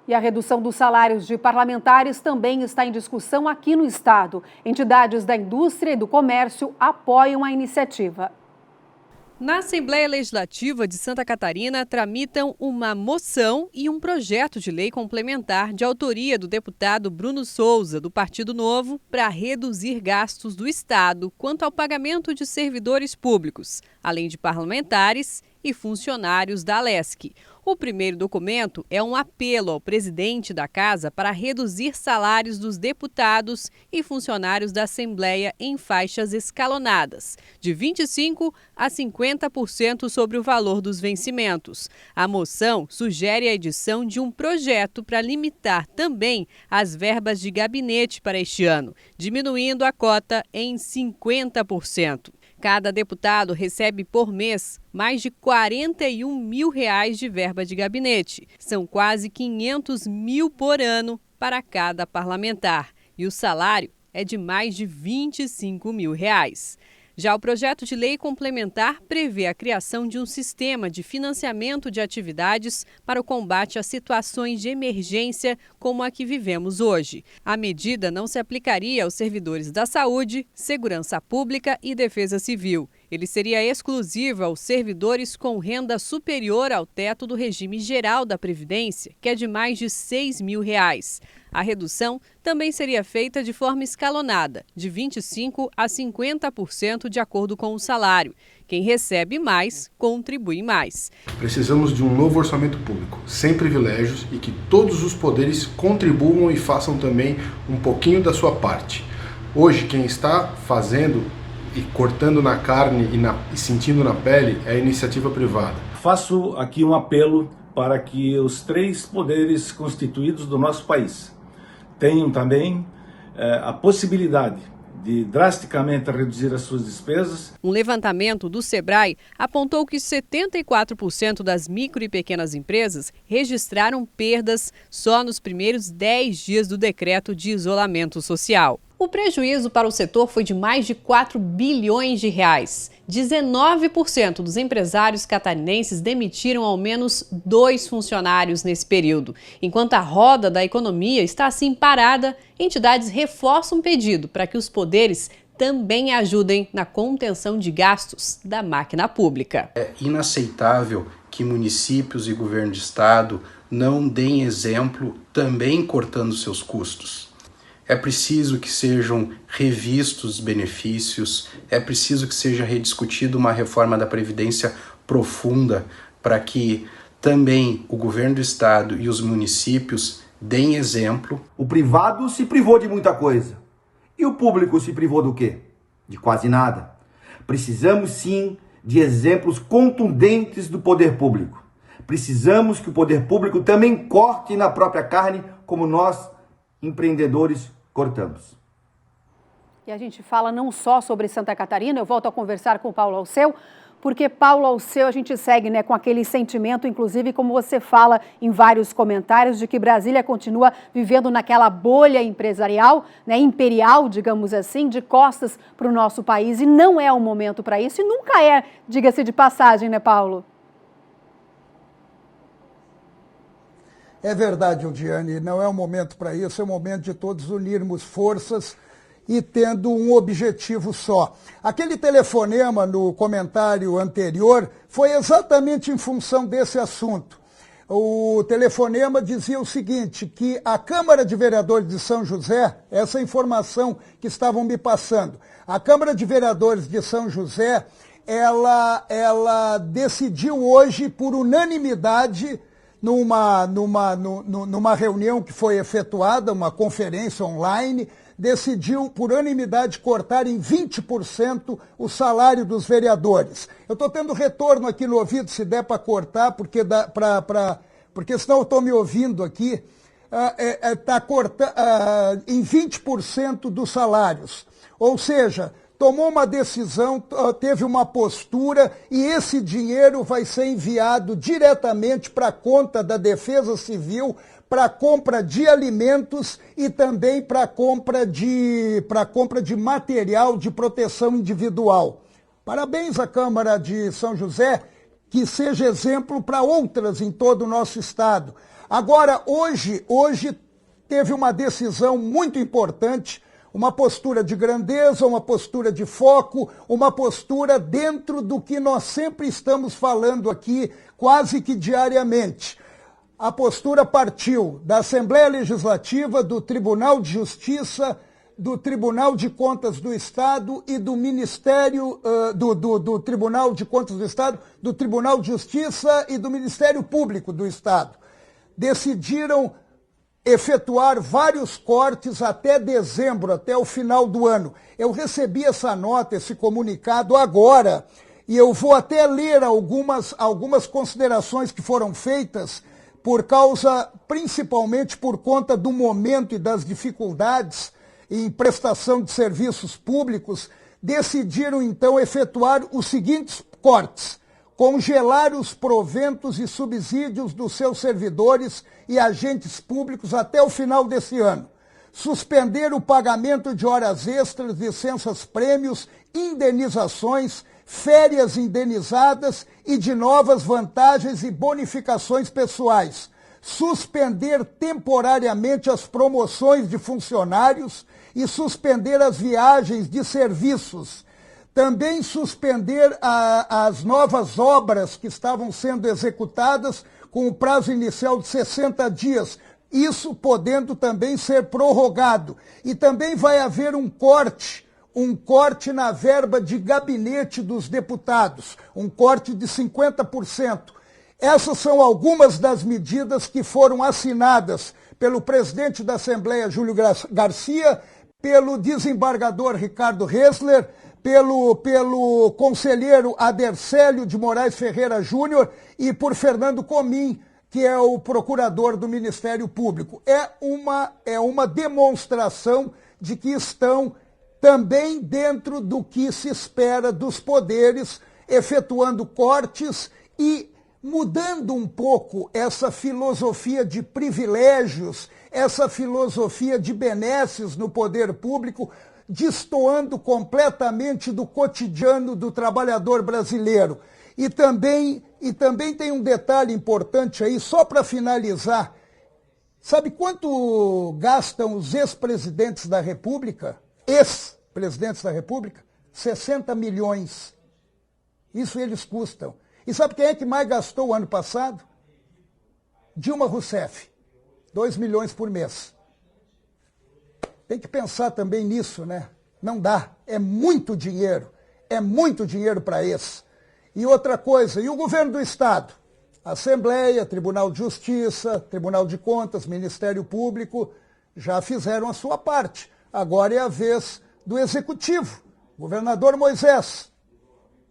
E a redução dos salários de parlamentares também está em discussão aqui no estado. Entidades da indústria e do comércio apoiam a iniciativa. Na Assembleia Legislativa de Santa Catarina, tramitam uma moção e um projeto de lei complementar de autoria do deputado Bruno Souza, do Partido Novo, para reduzir gastos do Estado quanto ao pagamento de servidores públicos, além de parlamentares e funcionários da Alesc. O primeiro documento é um apelo ao presidente da Casa para reduzir salários dos deputados e funcionários da Assembleia em faixas escalonadas, de 25% a 50% sobre o valor dos vencimentos. A moção sugere a edição de um projeto para limitar também as verbas de gabinete para este ano, diminuindo a cota em 50%. Cada deputado recebe por mês mais de R$41 mil de verba de gabinete. São quase 500 mil por ano para cada parlamentar. E o salário é de mais de R$25 mil. Já o projeto de lei complementar prevê a criação de um sistema de financiamento de atividades para o combate a situações de emergência como a que vivemos hoje. A medida não se aplicaria aos servidores da saúde, segurança pública e defesa civil. Ele seria exclusivo aos servidores com renda superior ao teto do regime geral da Previdência, que é de mais de R$6 mil. A redução também seria feita de forma escalonada, de 25% a 50% de acordo com o salário. Quem recebe mais, contribui mais. Precisamos de um novo orçamento público, sem privilégios e que todos os poderes contribuam e façam também um pouquinho da sua parte. Hoje, quem está fazendo e cortando na carne e sentindo na pele é a iniciativa privada. Faço aqui um apelo para que os três poderes constituídos do nosso país tenham também a possibilidade de drasticamente reduzir as suas despesas. Um levantamento do Sebrae apontou que 74% das micro e pequenas empresas registraram perdas só nos primeiros 10 dias do decreto de isolamento social. O prejuízo para o setor foi de mais de R$4 bilhões. 19% dos empresários catarinenses demitiram ao menos 2 funcionários nesse período. Enquanto a roda da economia está assim parada, entidades reforçam o pedido para que os poderes também ajudem na contenção de gastos da máquina pública. É inaceitável que municípios e governo de estado não deem exemplo também cortando seus custos. É preciso que sejam revistos os benefícios, é preciso que seja rediscutida uma reforma da Previdência profunda para que também o governo do estado e os municípios deem exemplo. O privado se privou de muita coisa. E o público se privou do quê? De quase nada. Precisamos sim de exemplos contundentes do poder público. Precisamos que o poder público também corte na própria carne, como nós, empreendedores, cortamos. E a gente fala não só sobre Santa Catarina, eu volto a conversar com o Paulo Alceu, porque Paulo Alceu a gente segue com aquele sentimento, inclusive como você fala em vários comentários, de que Brasília continua vivendo naquela bolha empresarial, imperial, digamos assim, de costas para o nosso país, e não é o momento para isso, e nunca é, diga-se de passagem, Paulo? É verdade, Odiane, não é o momento para isso, é o momento de todos unirmos forças e tendo um objetivo só. Aquele telefonema no comentário anterior foi exatamente em função desse assunto. O telefonema dizia o seguinte, que a Câmara de Vereadores de São José, essa informação que estavam me passando, a Câmara de Vereadores de São José, ela decidiu hoje por unanimidade, numa reunião que foi efetuada, uma conferência online, decidiu por unanimidade cortar em 20% o salário dos vereadores. Eu estou tendo retorno aqui no ouvido, se der para cortar, porque senão eu estou me ouvindo aqui, está cortando em 20% dos salários. Ou seja, tomou uma decisão, teve uma postura e esse dinheiro vai ser enviado diretamente para a conta da Defesa Civil, para a compra de alimentos e também para a compra de material de proteção individual. Parabéns à Câmara de São José, que seja exemplo para outras em todo o nosso estado. Agora, hoje teve uma decisão muito importante, uma postura de grandeza, uma postura de foco, uma postura dentro do que nós sempre estamos falando aqui, quase que diariamente. A postura partiu da Assembleia Legislativa, do Tribunal de Justiça, do Tribunal de Contas do Estado e do Ministério do Tribunal de Contas do Estado, do Tribunal de Justiça e do Ministério Público do Estado. Decidiram efetuar vários cortes até dezembro, até o final do ano. Eu recebi essa nota, esse comunicado agora, e eu vou até ler algumas considerações que foram feitas principalmente por conta do momento e das dificuldades em prestação de serviços públicos. Decidiram então efetuar os seguintes cortes: congelar os proventos e subsídios dos seus servidores e agentes públicos até o final desse ano, suspender o pagamento de horas extras, licenças prêmios, indenizações, férias indenizadas e de novas vantagens e bonificações pessoais, suspender temporariamente as promoções de funcionários e suspender as viagens de serviços. Também suspender as novas obras que estavam sendo executadas com o prazo inicial de 60 dias, isso podendo também ser prorrogado. E também vai haver um corte na verba de gabinete dos deputados, um corte de 50%. Essas são algumas das medidas que foram assinadas pelo presidente da Assembleia, Júlio Garcia, pelo desembargador Ricardo Ressler, pelo conselheiro Adercélio de Moraes Ferreira Júnior e por Fernando Comim, que é o procurador do Ministério Público. É uma demonstração de que estão também dentro do que se espera dos poderes, efetuando cortes e mudando um pouco essa filosofia de privilégios, essa filosofia de benesses no poder público, destoando completamente do cotidiano do trabalhador brasileiro. E também tem um detalhe importante aí, só para finalizar. Sabe quanto gastam os ex-presidentes da República? Ex-presidentes da República? 60 milhões. Isso eles custam. E sabe quem é que mais gastou o ano passado? Dilma Rousseff. 2 milhões por mês. Tem que pensar também nisso, né? Não dá. É muito dinheiro para esse. E outra coisa, e o governo do Estado? Assembleia, Tribunal de Justiça, Tribunal de Contas, Ministério Público, já fizeram a sua parte. Agora é a vez do Executivo. Governador Moisés,